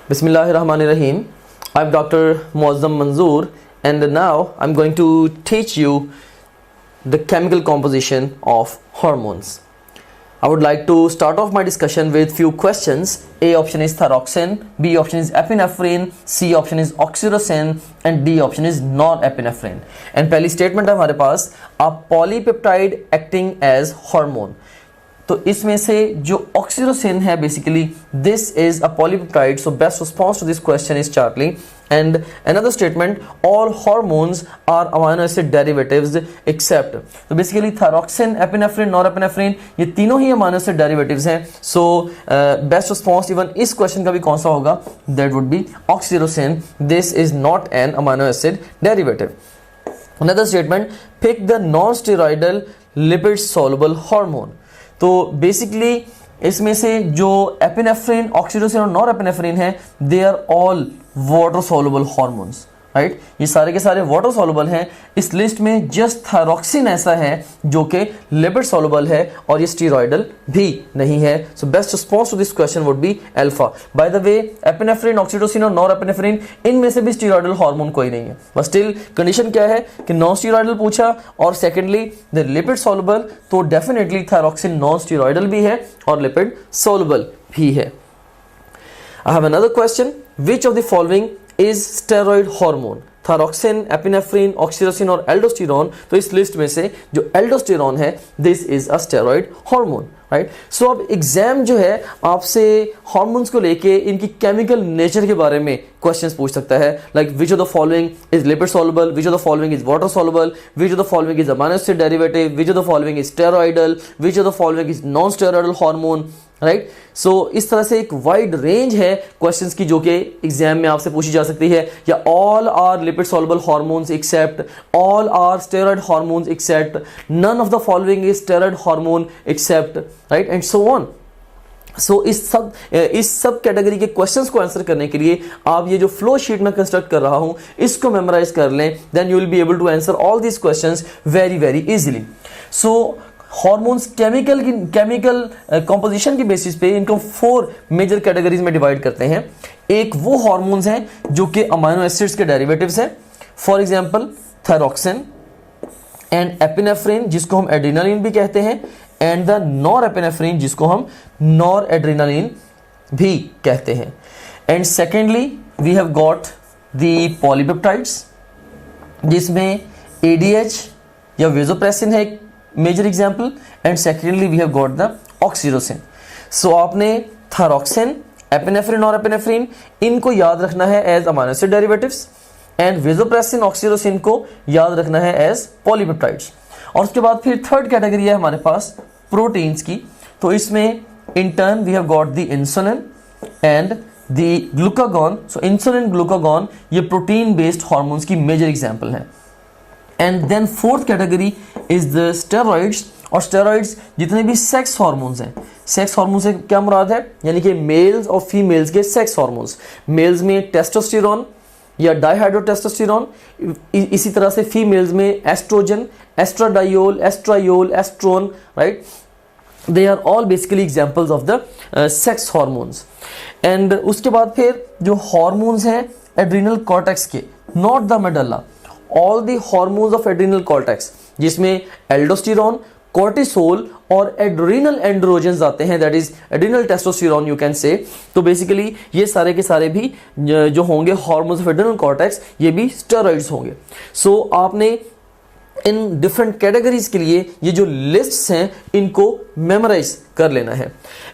Bismillahirrahmanirrahim. I'm Dr. Muazzam Manzoor, and now I'm going to teach you the chemical composition of hormones. I would like to start off my discussion with few questions. A option is thyroxine, B option is epinephrine, C option is oxytocin and D option is norepinephrine. And पहली statement है हमारे पास a polypeptide acting as hormone. तो इसमें से जो oxytocin है basically this is a polypeptide. So best response to this question is Charlie. And another statement all hormones are amino acid derivatives except. तो basically thyroxine, epinephrine, norepinephrine ये तीनों ही amino acid derivatives हैं. So best response even इस क्वेश्चन का भी कौन सा होगा? That would be oxytocin. This is not an amino acid derivative. Another statement pick the non steroidal lipid soluble hormone. तो बेसिकली इसमें से जो एपिनेफ्रिन, ऑक्सीटोसिन और नॉरएपिनेफ्रिन है they are all water soluble hormones, right. ये सारे के सारे वाटर सॉल्युबल हैं. इस लिस्ट में जस्ट थायरॉक्सिन ऐसा है जो कि लिपिड सॉल्युबल है और ये स्टेरॉइडल भी नहीं है. So best response to this question would be alpha. By the way epinephrine, oxytocin और नॉरएपिनेफ्रिन इनमें से भी स्टेरॉइडल हार्मोन कोई नहीं है. बट स्टिल कंडीशन क्या है कि नॉन स्टेरॉइडल पूछा और सेकेंडली द लिपिड सॉल्युबल, तो डेफिनेटली थायरॉक्सिन नॉन स्टेरॉइडल भी है और लिपिड सॉल्युबल भी है. I have another question. Which of the following is steroid hormone? Thyroxine, epinephrine, oxytocin और एल्डोस्टेरॉन. तो इस लिस्ट में से जो एल्डोस्टेरॉन है this is a steroid hormone, right. So अब एग्जाम जो है आपसे हार्मोन्स को लेके इनकी केमिकल नेचर के बारे में क्वेश्चंस पूछ सकता है. Like which of the following is lipid soluble, which of the following is water soluble, which of the following is amino acid derivative, which of the following is steroidal, which of the following is non steroidal hormone, right. So इस तरह से एक wide range है questions की जो कि exam में आपसे पूछी जा सकती है. या all are lipid soluble hormones except, all are steroid hormones except, none of the following is steroid hormone except, right, and so on. So इस सब कैटेगरी के क्वेश्चंस को आंसर करने के लिए आप ये जो फ्लो शीट में कंस्ट्रक्ट कर रहा हूं इसको मेमोराइज कर लें. Then you will be able to answer all these questions very very easily. So hormones chemical composition की बेसिस पे इनको 4 मेजर कैटेगरीज में डिवाइड करते हैं. एक वो हार्मोन्स हैं जो कि अमाइनो एसिड्स के डेरिवेटिव्स हैं. For example thyroxine and epinephrine जिसको हम एड्रेनालिन भी कहते हैं, एंड द नॉरएपिनेफ्रिन जिसको हम नॉरएड्रेनालिन भी कहते हैं. And secondly we have got the polypeptides जिसमें एडीएच या वेसोप्रेसिन है major example, and secondly we have got the oxytocin. So आपने थायरॉक्सिन, एपिनेफ्रिन और एपिनेफ्रिन इनको याद रखना है as amino acid derivatives, and vasopressin, oxytocin को याद रखना है एज पॉलीपेप्टाइड्स. और उसके बाद फिर थर्ड कैटेगरी है हमारे पास प्रोटीन्स की. तो इसमें in turn we have got the insulin and the glucagon. So insulin, glucagon ये प्रोटीन बेस्ड हार्मोन्स की मेजर एग्जाम्पल है. And then fourth category is the steroids. और स्टेरॉइड्स जितने भी सेक्स हार्मोन्स हैं, सेक्स हार्मोन से क्या मुराद है? यानी कि मेल्स और फीमेल्स के सेक्स हार्मोन्स. मेल्स में टेस्टोस्टेरोन या डाइहाइड्रोटेस्टोस्टेरोन, इसी तरह से फीमेल्स में estrogen, estradiol, estriol, estrone, right. They are all basically examples of the sex hormones. And उसके बाद फिर जो हार्मोन्स हैं एड्रिनल कॉर्टेक्स के, not the medulla, all the hormones of adrenal cortex जिसमें एल्डोस्टेरोन, कोर्टिसोल और एड्रिनल एंड्रोजन्स आते हैं, that is adrenal testosterone you can say. तो बेसिकली ये सारे के सारे भी जो होंगे हार्मोन्स ऑफ एड्रिनल कॉर्टेक्स ये भी स्टेरॉइड्स होंगे. सो आपने इन डिफरेंट कैटेगरीज के लिए ये जो लिस्ट्स हैं इनको मेमोराइज कर लेना है.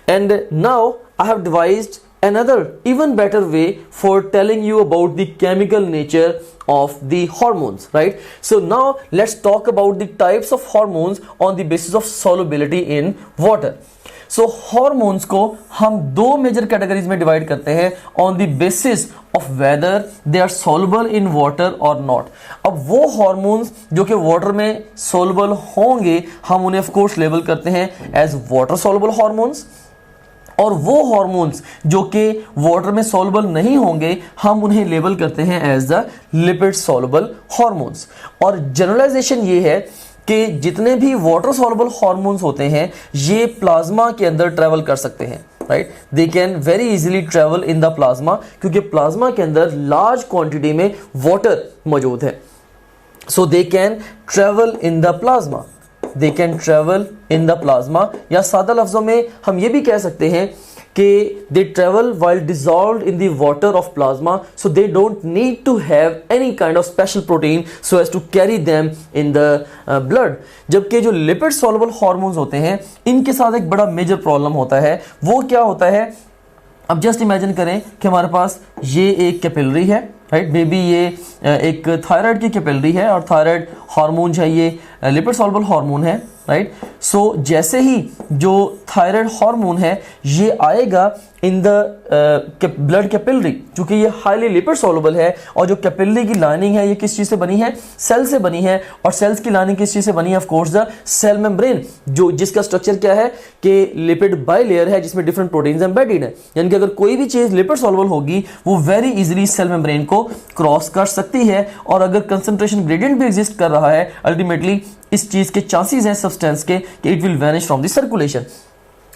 And now I have devised another even better way for telling you about the chemical nature of the hormones, right. So now let's talk about the types of hormones on the basis of solubility in water. So hormones को हम 2 major categories में divide करते हैं on the basis of whether they are soluble in water or not. अब वो hormones जो कि water में soluble होंगे हम उन्हें of course लेबल करते हैं as water soluble hormones, और वो हार्मोन्स जो कि वाटर में सॉल्युबल नहीं होंगे हम उन्हें लेबल करते हैं as the lipid soluble hormones. और जनरलाइजेशन ये है कि जितने भी वाटर सॉल्युबल हार्मोन्स होते हैं ये प्लाज्मा के अंदर ट्रेवल कर सकते हैं. Right, they can very easily travel in the plasma, क्योंकि प्लाज्मा के अंदर लार्ज क्वांटिटी में वाटर मौजूद है. So they can travel in the plasma, they can travel in the plasma, या सादा लफ्जों में हम ये भी कह सकते हैं कि they travel while dissolved in the water of plasma, so they don't need to have any kind of special protein so as to carry them in the blood. जबकि जो लिपिड soluble hormones होते हैं, इनके साथ एक बड़ा major problem होता है. वो क्या होता है, अब जस्ट इमेजिन करें कि हमारे पास ये एक कैपिलरी है, राइट, मे बी ये एक थायराइड की कैपिलरी है, और थायराइड हार्मोन है, ये लिपिड सॉल्युबल हार्मोन है, राइट. सो जैसे ही जो थायराइड हार्मोन है ये आएगा इन द ब्लड कैपिलरी, क्योंकि ये हाईली लिपिड सॉल्युबल है, और जो कैपिलरी की लाइनिंग है ये किस चीज से बनी है, सेल से बनी है, और सेल्स की लाइनिंग किस चीज से बनी है, of course the cell membrane, जो जिसका स्ट्रक्चर क्या है कि लिपिड बाइलेयर है, जिसमें डिफरेंट प्रोटीन्स एम्बेडेड है. यानी कि अगर कोई भी चीज लिपिड सॉल्युबल होगी वो वेरी इजीली सेल मेम्ब्रेन को क्रॉस कर सकती है, और अगर कंसंट्रेशन ग्रेडियंट भी एग्जिस्ट कर रहा है, अल्टीमेटली इस चीज के चांसेस हैं सब्सटेंस के कि it will vanish from the circulation.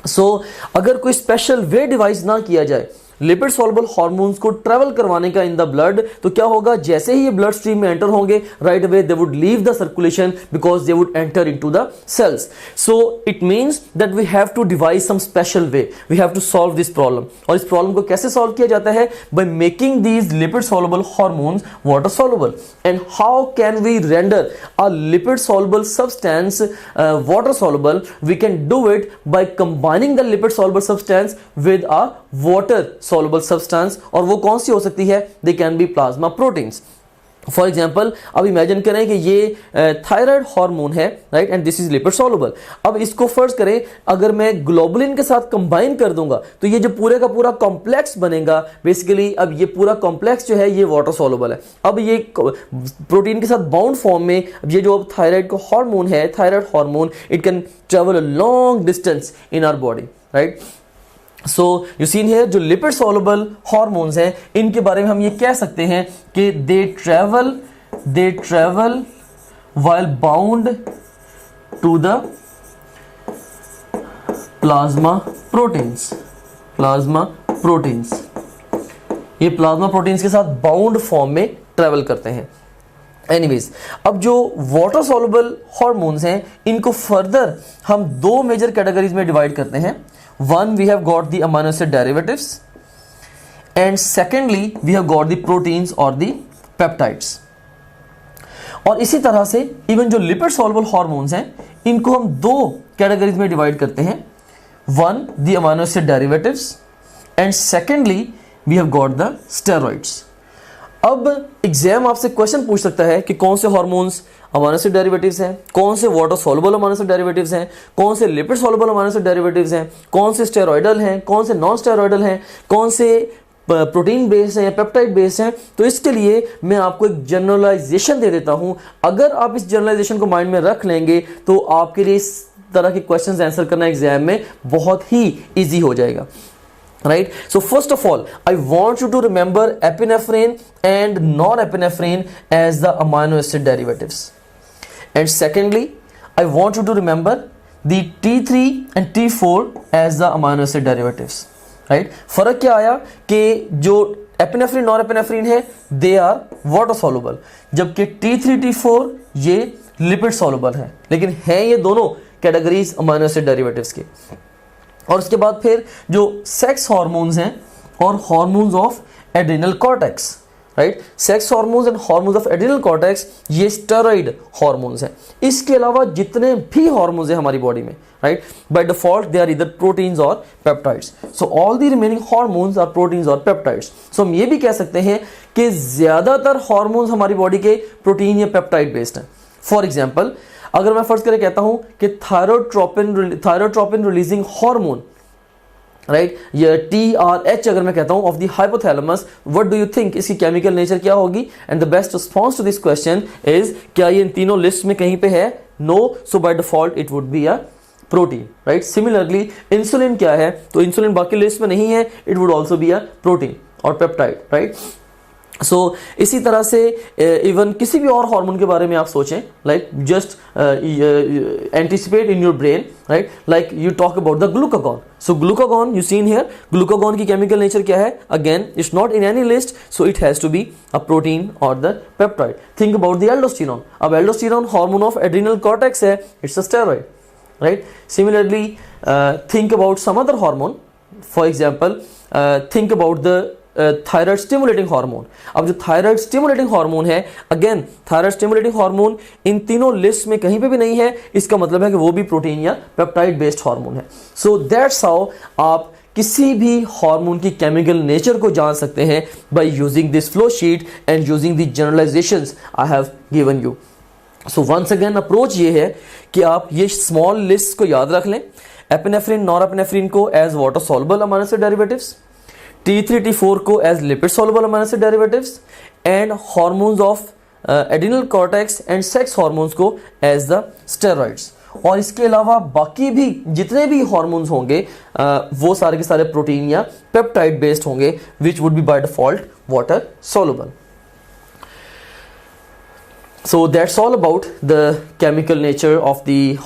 So अगर कोई स्पेशल वे डिवाइस ना किया जाए लिपिड सॉल्युबल हार्मोन्स को ट्रेवल करवाने का इन द ब्लड, तो क्या होगा, जैसे ही ये ब्लड स्ट्रीम में एंटर होंगे, right away they would leave the circulation because they would enter into the cells. So it means that we have to devise some special way, we have to solve this problem. और इस problem को कैसे solve किया जाता है, by making these lipid soluble hormones water soluble. And how can we render a lipid soluble substance water soluble, we can do it by combining the lipid soluble substance with a water soluble substance. और वो कौन सी हो सकती है, they can be plasma proteins. For example अब imagine करें कि ये थायराइड हार्मोन है, right, and this is lipid soluble. अब इसको फर्स्ट करें, अगर मैं ग्लोबुलिन के साथ कंबाइन कर दूंगा तो ये जो पूरे का पूरा कॉम्प्लेक्स बनेगा, बेसिकली अब ये पूरा कॉम्प्लेक्स जो है ये वाटर सॉल्युबल है. अब ये प्रोटीन के साथ बाउंड फॉर्म में, अब ये जो अब थायराइड का हार्मोन है, thyroid hormone, it can travel a long distance in our body, right. So you seen here जो लिपिड सॉल्युबल हार्मोन्स हैं, इनके बारे में हम ये कह सकते हैं कि they travel while bound to the plasma proteins. ये प्लाज्मा प्रोटीन्स के साथ बाउंड फॉर्म में ट्रेवल करते हैं. एनीवेज, अब जो वाटर सॉल्युबल हार्मोन्स हैं, इनको फर्दर हम दो मेजर कैटेगरीज में डिवाइड करते हैं. One, we have got the amino acid derivatives, and secondly we have got the proteins or the peptides. और इसी तरह से इवन जो लिपिड सॉल्युबल हार्मोन्स हैं, इनको हम दो कैटेगरीज में डिवाइड करते हैं. One, the amino acid derivatives, and secondly we have got the steroids. अब एग्जाम आपसे क्वेश्चन पूछ सकता है कि कौन से हार्मोन्स अमाइनो एसिड डेरिवेटिव्स हैं, कौन से water soluble amino acid derivatives हैं, कौन से lipid soluble amino acid derivatives हैं, कौन से स्टेरॉइडल हैं, कौन से नॉन स्टेरॉइडल हैं, कौन से प्रोटीन बेस्ड हैं या पेप्टाइड बेस्ड हैं. तो इसके लिए मैं आपको एक जनरलाइजेशन दे देता हूं. अगर आप इस जनरलाइजेशन को माइंड में रख लेंगे तो आपके लिए इस तरह के क्वेश्चंस आंसर करना एग्जाम में बहुत ही ईजी हो जाएगा. Right, so first of all I want you to remember epinephrine and norepinephrine as the amino acid derivatives, and secondly I want you to remember the T3 and T4 as the amino acid derivatives. Right, फर्क क्या आया कि जो epinephrine norepinephrine है they are water soluble, जबकि T3 T4 ये lipid soluble है, लेकिन हैं ये दोनों कैटेगरीज अमाइनो एसिड डेरिवेटिव्स के. और उसके बाद फिर जो सेक्स हार्मोन्स हैं और hormones of adrenal cortex, right, sex hormones and hormones of adrenal cortex, ये स्टेरॉइड हार्मोन्स हैं. इसके अलावा जितने भी हार्मोन्स हैं हमारी बॉडी में, right, by default they are either proteins और peptides. So all the remaining hormones are proteins और पेप्टाइड्स. सो हम ये भी कह सकते हैं कि ज्यादातर हार्मोन्स हमारी बॉडी के प्रोटीन या पेप्टाइड बेस्ड हैं. फॉर एग्जाम्पल, अगर मैं फर्स्ट करके कहता हूं कि थायरोट्रोपिन रिलीजिंग हार्मोन, राइट, ये TRH अगर मैं कहता हूं of the hypothalamus, what do you think इसकी केमिकल नेचर क्या होगी? And the best response to this question is, क्या ये इन तीनों लिस्ट में कहीं पे है? No. So by default it would be a protein, right. Similarly insulin क्या है? तो इंसुलिन बाकी लिस्ट में नहीं है, it would also be a protein और पेप्टाइड, राइट. सो इसी तरह से इवन किसी भी और हार्मोन के बारे में आप सोचें, like just anticipate in your brain, right, like you talk about the glucagon. So glucagon you seen here, glucagon की केमिकल नेचर क्या है? Again it's not in any list, so it has to be a protein और the peptide. Think about the aldosterone. अब aldosterone hormone of adrenal cortex है, it's a steroid, right. Similarly think about some other hormone, for example think about the thyroid stimulating hormone. अब जो thyroid stimulating hormone है, again thyroid stimulating hormone इन तीनों list में कहीं पे भी नहीं है, इसका मतलब है कि वो भी प्रोटीन या पेप्टाइड बेस्ड हार्मोन है. सो दैट्स हाउ आप किसी भी हार्मोन की केमिकल नेचर को जान सकते हैं by using this flow sheet and using the generalizations I have given you. So once again approach ये है कि आप ये स्मॉल लिस्ट को याद रख लें. एपिनेफ्रिन, नॉरएपिनेफ्रिन को as water soluble amino acid derivatives, T3 T4 को as lipid soluble amino acid derivatives, and hormones of adrenal cortex and sex hormones को एज द स्टेरॉइड्स. और इसके अलावा बाकी भी जितने भी हार्मोन्स होंगे वो सारे के सारे प्रोटीन या पेप्टाइड बेस्ड होंगे, which would be by default water soluble. So that's all about the chemical nature of the